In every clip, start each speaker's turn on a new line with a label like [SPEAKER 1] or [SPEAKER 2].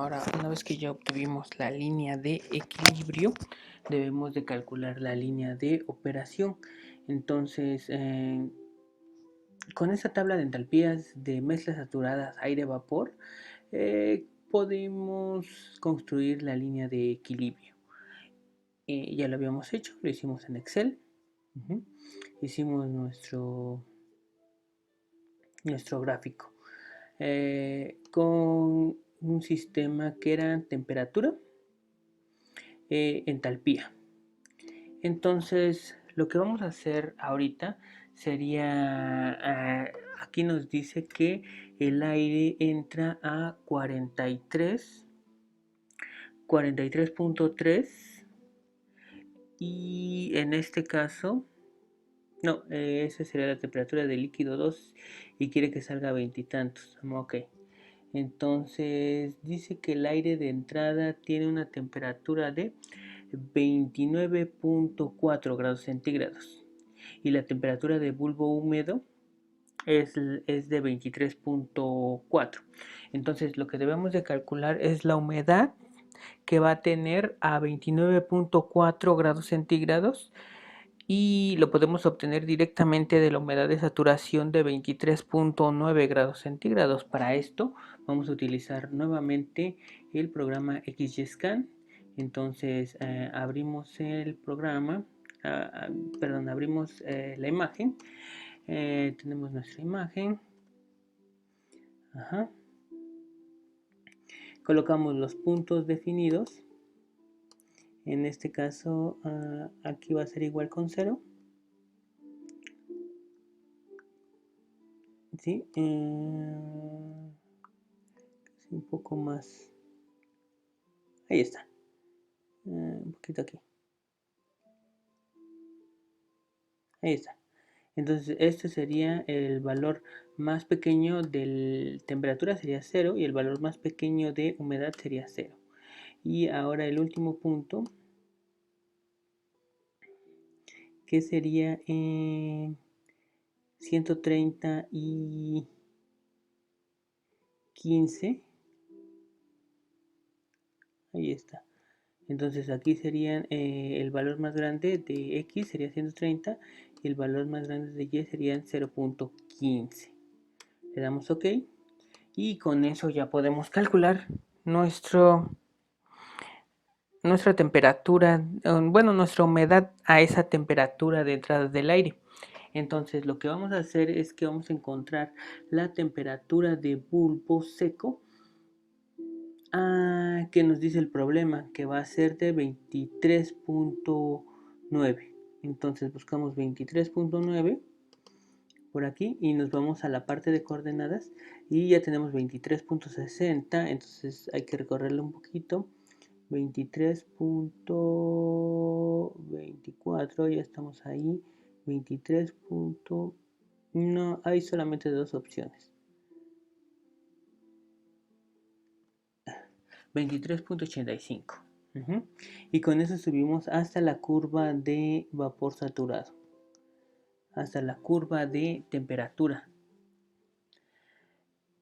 [SPEAKER 1] ahora una vez que ya obtuvimos la línea de equilibrio, debemos de calcular la línea de operación. Entonces, con esta tabla de entalpías de mezclas saturadas aire-vapor, podemos construir la línea de equilibrio. Ya lo habíamos hecho, lo hicimos en Excel. Hicimos nuestro gráfico con un sistema que era temperatura, entalpía. Entonces, lo que vamos a hacer ahorita sería, aquí nos dice que el aire entra a 43.3 y en este caso, no, esa sería la temperatura del líquido 2 y quiere que salga a 20 y tantos. Ok. Entonces dice que el aire de entrada tiene una temperatura de 29.4 grados centígrados y la temperatura de bulbo húmedo es de 23.4. Entonces lo que debemos de calcular es la humedad que va a tener a 29.4 grados centígrados y lo podemos obtener directamente de la humedad de saturación de 23.9 grados centígrados. Para esto vamos a utilizar nuevamente el programa XYScan. Entonces abrimos el programa, abrimos la imagen. Tenemos nuestra imagen. Colocamos los puntos definidos. En este caso aquí va a ser igual con 0. ¿Sí? Un poco más. Ahí está. Un poquito aquí. Ahí está. Entonces este sería el valor más pequeño de temperatura, sería 0, y el valor más pequeño de humedad sería 0. Y ahora el último punto, que sería 130 y 15. Ahí está. Entonces aquí serían el valor más grande de X sería 130 y el valor más grande de Y serían 0.15. Le damos OK y con eso ya podemos calcular nuestra temperatura, bueno, nuestra humedad a esa temperatura de entrada del aire. Entonces lo que vamos a hacer es que vamos a encontrar la temperatura de bulbo seco que nos dice el problema, que va a ser de 23.9. Entonces buscamos 23.9 por aquí y nos vamos a la parte de coordenadas y ya tenemos 23.60. Entonces hay que recorrerlo un poquito. 23.24, ya estamos ahí. 23. No, hay solamente dos opciones. 23.85. Y con eso subimos hasta la curva de vapor saturado, hasta la curva de temperatura.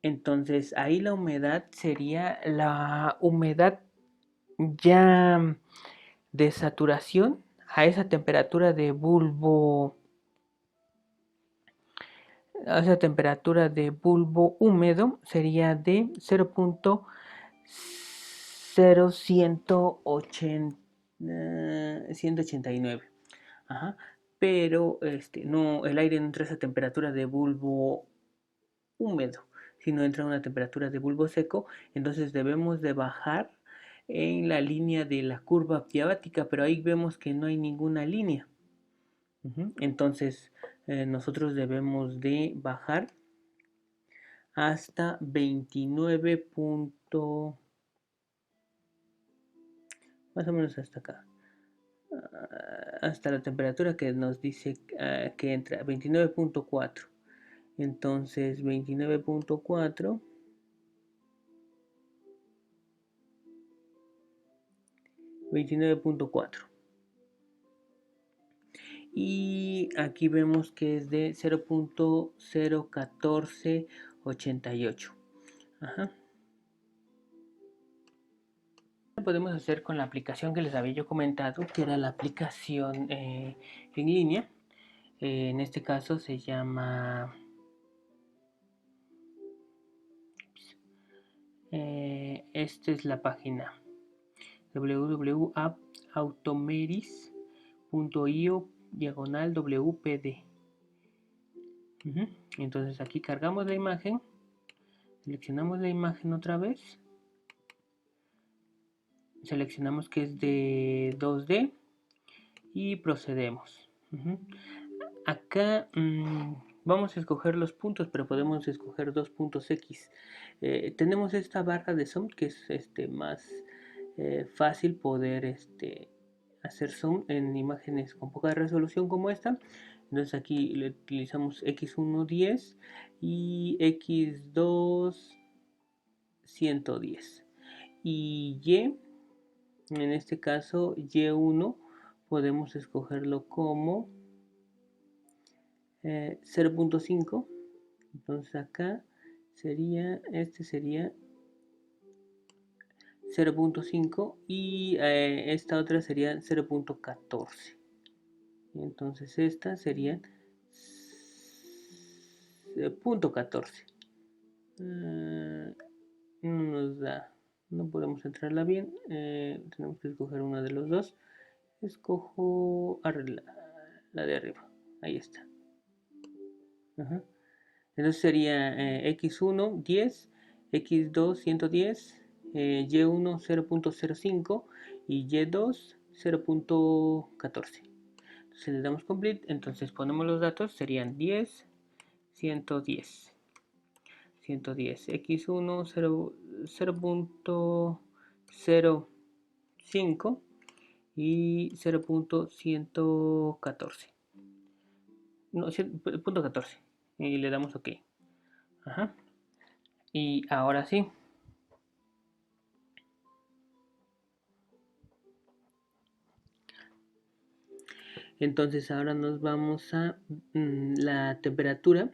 [SPEAKER 1] Entonces ahí la humedad sería la humedad ya de saturación a esa temperatura de bulbo, a esa temperatura de bulbo húmedo sería de 0.0189. Pero no, el aire no entra a esa temperatura de bulbo húmedo, sino entra a una temperatura de bulbo seco. Entonces debemos de bajar en la línea de la curva diabática, pero ahí vemos que no hay ninguna línea. Entonces nosotros debemos de bajar hasta 29. Más o menos hasta acá, hasta la temperatura que nos dice que entra 29.4. entonces 29.4 y aquí vemos que es de 0.01488. podemos hacer con la aplicación que les había yo comentado, que era la aplicación en línea. En este caso se llama esta es la página www.automeris.io/WPD. Entonces aquí cargamos la imagen, seleccionamos la imagen otra vez, seleccionamos que es de 2D y procedemos. Acá vamos a escoger los puntos, pero podemos escoger dos puntos X. Tenemos esta barra de zoom que es más fácil poder hacer zoom en imágenes con poca resolución como esta. Entonces aquí le utilizamos X1 10 y X2 110 y Y, en este caso Y1 podemos escogerlo como 0.5. Entonces acá sería, sería 0.5 y esta otra sería 0.14. Entonces esta sería 0.14. No nos da, no podemos entrarla bien, tenemos que escoger una de los dos. Escojo la de arriba, ahí está. Entonces sería X1 10, X2 110, Y1 0.05 y Y2 0.14. Entonces le damos complete, entonces ponemos los datos, serían 10, 110, 110, X1 0.05 y 0.114. No, 0.14 y le damos OK. Y ahora sí. Entonces ahora nos vamos a la temperatura,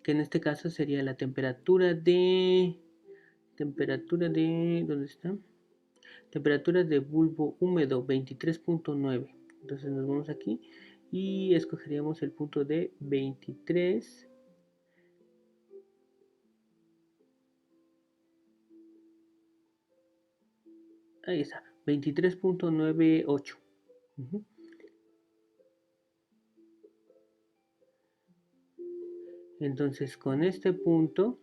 [SPEAKER 1] que en este caso sería la temperatura de ¿dónde está? Temperatura de bulbo húmedo 23.9. Entonces nos vamos aquí y escogeríamos el punto de 23. Ahí está, 23.98. Entonces con este punto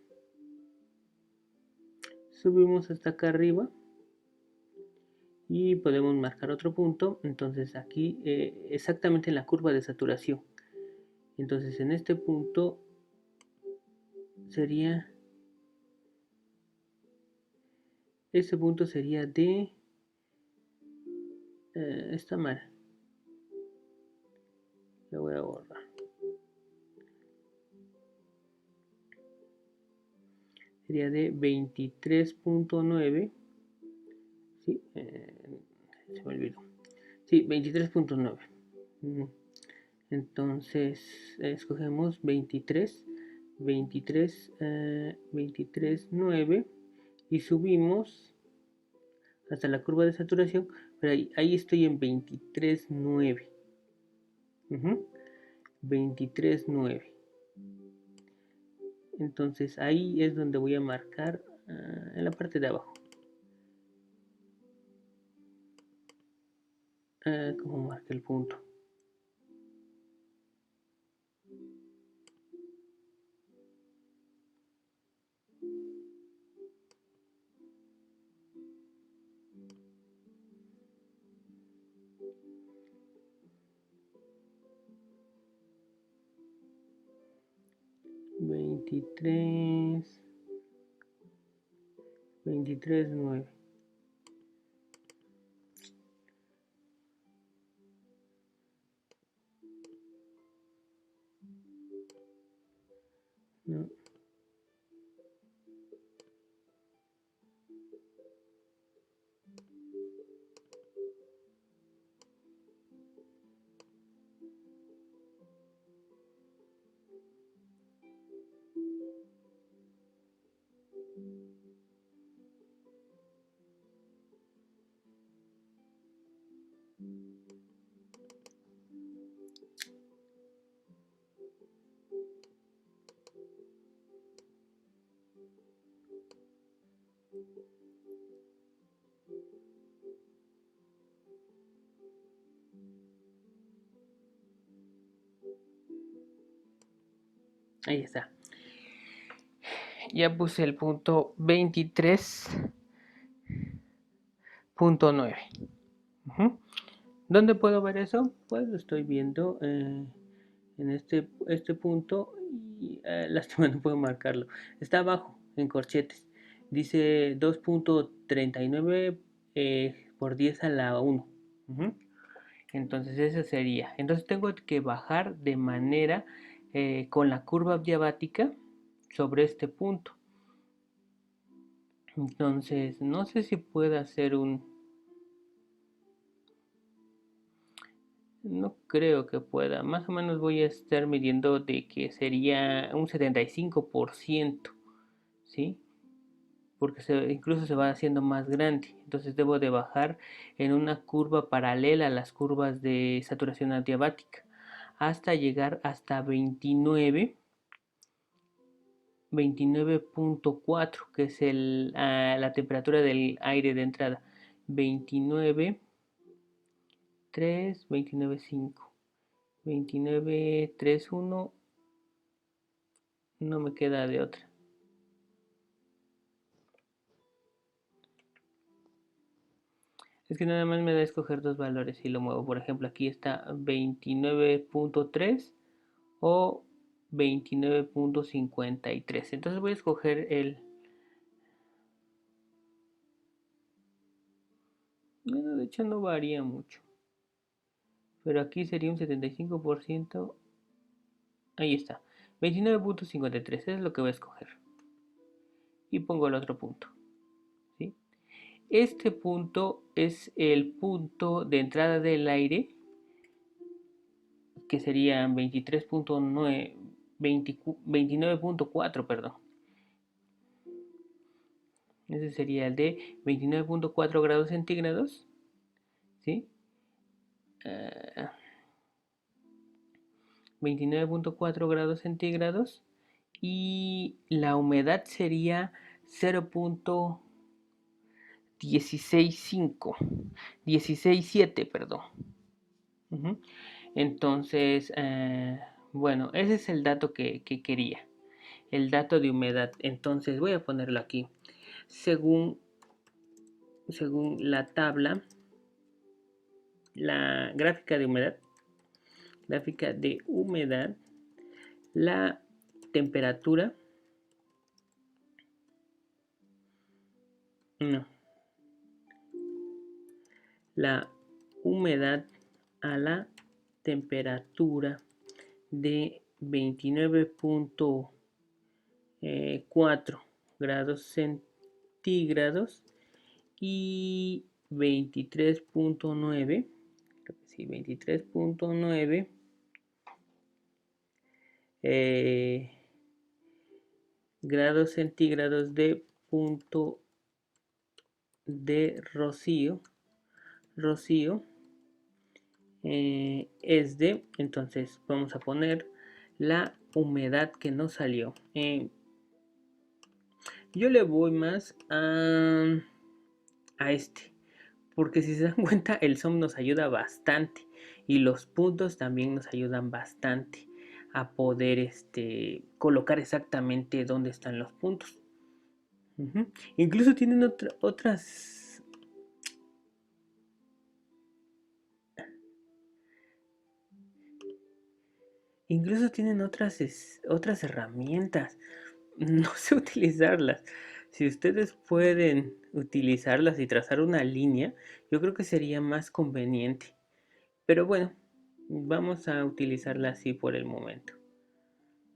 [SPEAKER 1] subimos hasta acá arriba y podemos marcar otro punto. Entonces aquí exactamente en la curva de saturación. Entonces en este punto sería, ese punto sería de está mal, lo voy a borrar. Sería de 23.9. ¿Sí? Se me olvidó. Sí, 23.9. Entonces escogemos 23, 23.9 y subimos hasta la curva de saturación, pero ahí estoy en 23.9. 23.9. Entonces ahí es donde voy a marcar en la parte de abajo. ¿Cómo marca el punto? Veintitrés 23.9. No. Ahí está. Ya puse el punto 23.9. ¿Dónde puedo ver eso? Pues lo estoy viendo en este punto y lástima no puedo marcarlo. Está abajo, en corchetes. Dice 2.39 por 10 a la 1. Entonces eso sería. Entonces tengo que bajar de manera con la curva diabática sobre este punto. Entonces no sé si puedo hacer un... No creo que pueda. Más o menos voy a estar midiendo de que sería un 75%, ¿sí? Porque incluso se va haciendo más grande. Entonces debo de bajar en una curva paralela a las curvas de saturación adiabática hasta llegar hasta 29.4, que es la temperatura del aire de entrada. 29.3, 29.5. 29.31, no me queda de otra. Es que nada más me da a escoger dos valores y lo muevo. Por ejemplo, aquí está 29.3 o 29.53. Entonces voy a escoger el... Bueno, de hecho no varía mucho. Pero aquí sería un 75%. Ahí está. 29.53 es lo que voy a escoger. Y pongo el otro punto. ¿Sí? Este punto es el punto de entrada del aire, que serían 23.9, 29.4, perdón. Ese sería el de 29.4 grados centígrados, ¿sí? 29.4 grados centígrados y la humedad sería 0.165, 16.7, perdón. Entonces, bueno, ese es el dato que quería, el dato de humedad. Entonces voy a ponerlo aquí. Según la tabla, la gráfica de humedad, la temperatura, no, la humedad a la temperatura de 29.4 grados centígrados y 23.9, sí, 23.9 grados centígrados de punto de rocío es de, entonces vamos a poner la humedad que nos salió. Yo le voy más a este, porque si se dan cuenta el zoom nos ayuda bastante y los puntos también nos ayudan bastante a poder colocar exactamente dónde están los puntos. Incluso tienen otras... Incluso tienen otras herramientas. No sé utilizarlas. Si ustedes pueden utilizarlas y trazar una línea, yo creo que sería más conveniente. Pero bueno, vamos a utilizarla así por el momento.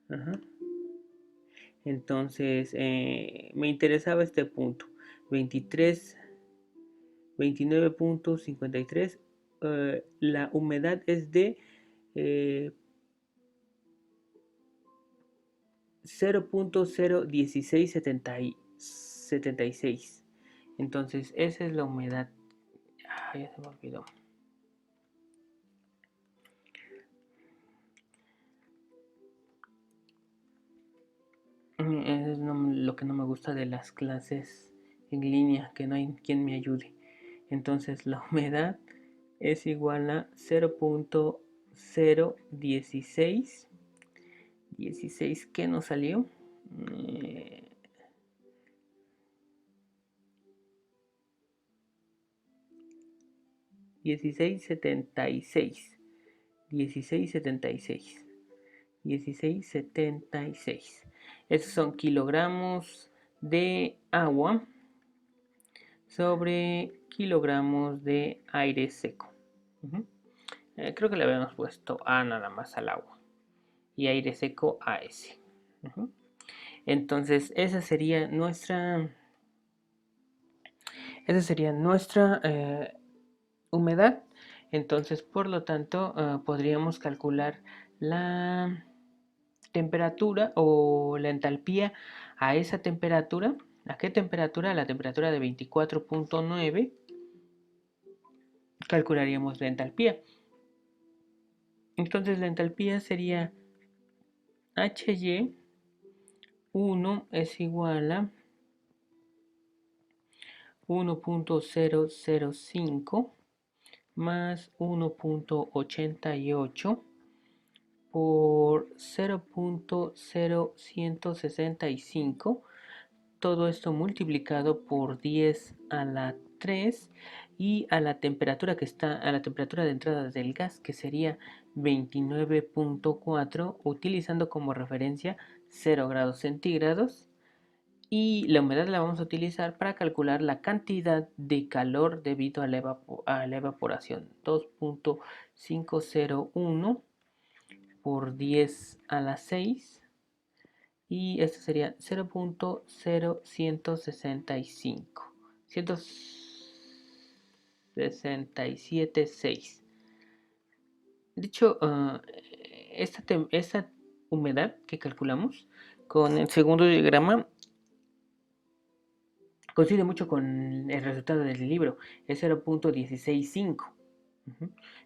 [SPEAKER 1] Ajá. Entonces, me interesaba este punto. 29.53. La humedad es de 0.01676. Entonces, esa es la humedad. Ya se me olvidó. Eso es lo que no me gusta de las clases en línea, que no hay quien me ayude. Entonces la humedad es igual a 0.016. 16, ¿qué nos salió? 1676. 1676. 1676. Estos son kilogramos de agua sobre kilogramos de aire seco. Creo que le habíamos puesto A nada más al agua y aire seco a S. Entonces esa sería nuestra humedad. Entonces, por lo tanto, podríamos calcular la temperatura o la entalpía a esa temperatura. ¿A qué temperatura? A la temperatura de 24.9 calcularíamos la entalpía. Entonces la entalpía sería HY1 es igual a 1.005 más 1.88 por 0.0165, todo esto multiplicado por 10 a la 3 y a la temperatura que está, a la temperatura de entrada del gas, que sería 29.4, utilizando como referencia 0 grados centígrados. Y la humedad la vamos a utilizar para calcular la cantidad de calor debido a la evaporación. 2.501 por 10 a la 6. Y esto sería 0.0165. 167.6. De hecho, esta humedad que calculamos con el segundo diagrama coincide mucho con el resultado del libro, es 0.165.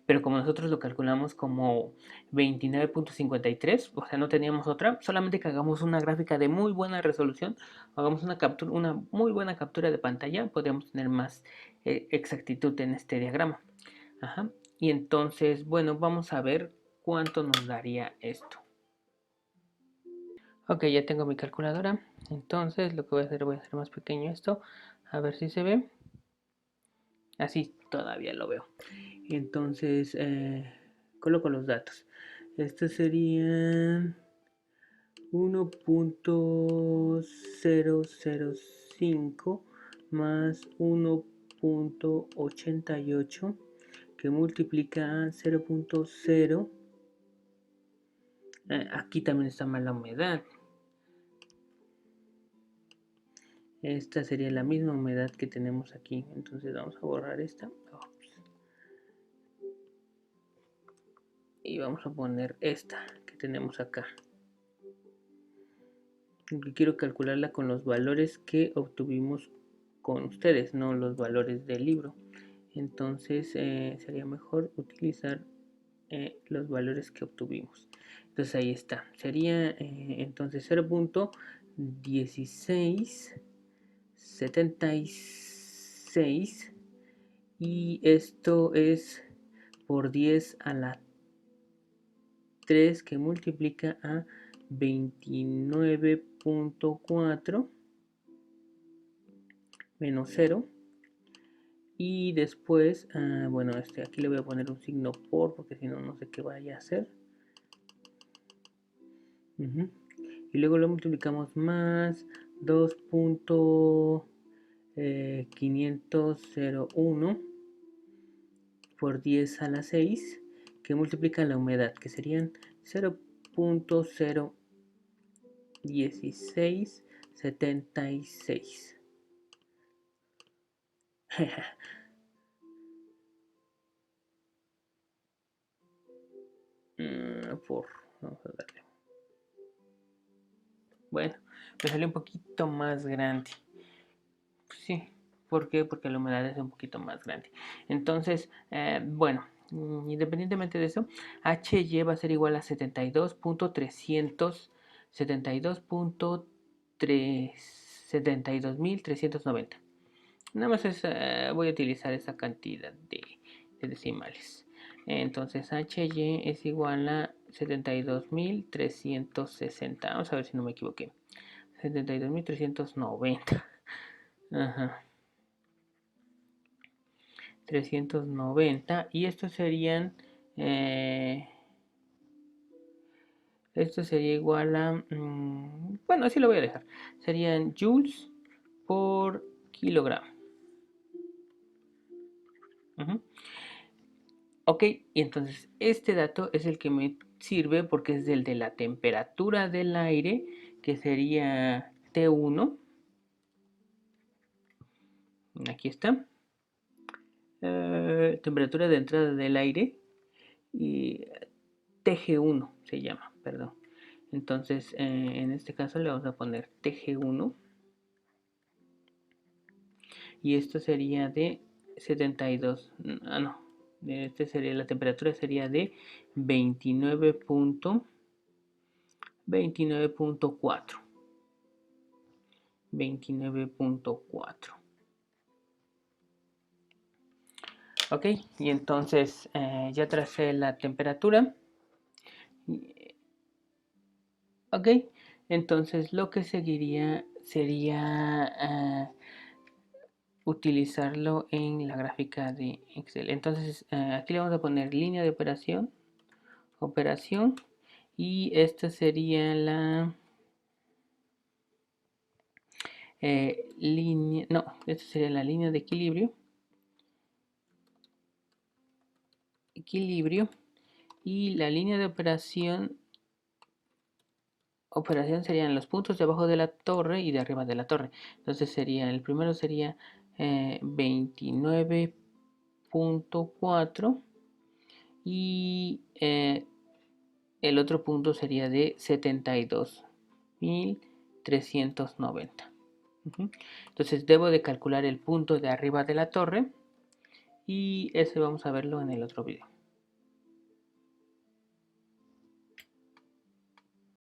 [SPEAKER 1] Pero como nosotros lo calculamos como 29.53, o sea, no teníamos otra, solamente que hagamos una gráfica de muy buena resolución, hagamos una muy buena captura de pantalla, podríamos tener más exactitud en este diagrama. Y entonces, bueno, vamos a ver cuánto nos daría esto. Ok, ya tengo mi calculadora. Entonces lo que voy a hacer más pequeño esto. A ver si se ve. Así todavía lo veo. Entonces coloco los datos. Estos serían 1.005 más 1.88 que multiplica a 0.0. Aquí también está mal la humedad. Esta sería la misma humedad que tenemos aquí. Entonces vamos a borrar esta. Y vamos a poner esta que tenemos acá. Porque quiero calcularla con los valores que obtuvimos con ustedes, no los valores del libro. Entonces sería mejor utilizar los valores que obtuvimos. Entonces ahí está. Sería entonces 0.1676 y esto es por 10 a la 3 que multiplica a 29.4 menos 0 y después, bueno, aquí le voy a poner un signo porque si no, no sé qué vaya a hacer. Y luego lo multiplicamos más 2.501 por 10 a la 6 que multiplica la humedad, que serían 0.01676. Vamos a darle. Bueno, me salió un poquito más grande. Sí, ¿por qué? Porque la humedad es un poquito más grande. Entonces, bueno, independientemente de eso, HY va a ser igual a 72.390. Nada más voy a utilizar esa cantidad de decimales. Entonces HY es igual a 72.360. Vamos a ver si no me equivoqué. 72.390. Ajá. 390. Y estos serían... esto sería igual a... bueno, así lo voy a dejar. Serían joules por kilogramo. Ok, y entonces este dato es el que me sirve porque es el de la temperatura del aire, que sería T1. Aquí está. Temperatura de entrada del aire. Y TG1 se llama, perdón. Entonces, en este caso le vamos a poner TG1. Y esto sería de 72. Ah, no. Este sería, la temperatura sería de 29.4. 29.4. Ok, y entonces ya tracé la temperatura. Ok, entonces lo que seguiría sería utilizarlo en la gráfica de Excel. Entonces aquí le vamos a poner línea de operación, y esta sería la línea, no, esta sería la línea de equilibrio, y la línea de operación serían los puntos de abajo de la torre y de arriba de la torre. Entonces sería, el primero sería 29.4 y el otro punto sería de 72.390. Entonces debo de calcular el punto de arriba de la torre, y ese vamos a verlo en el otro video.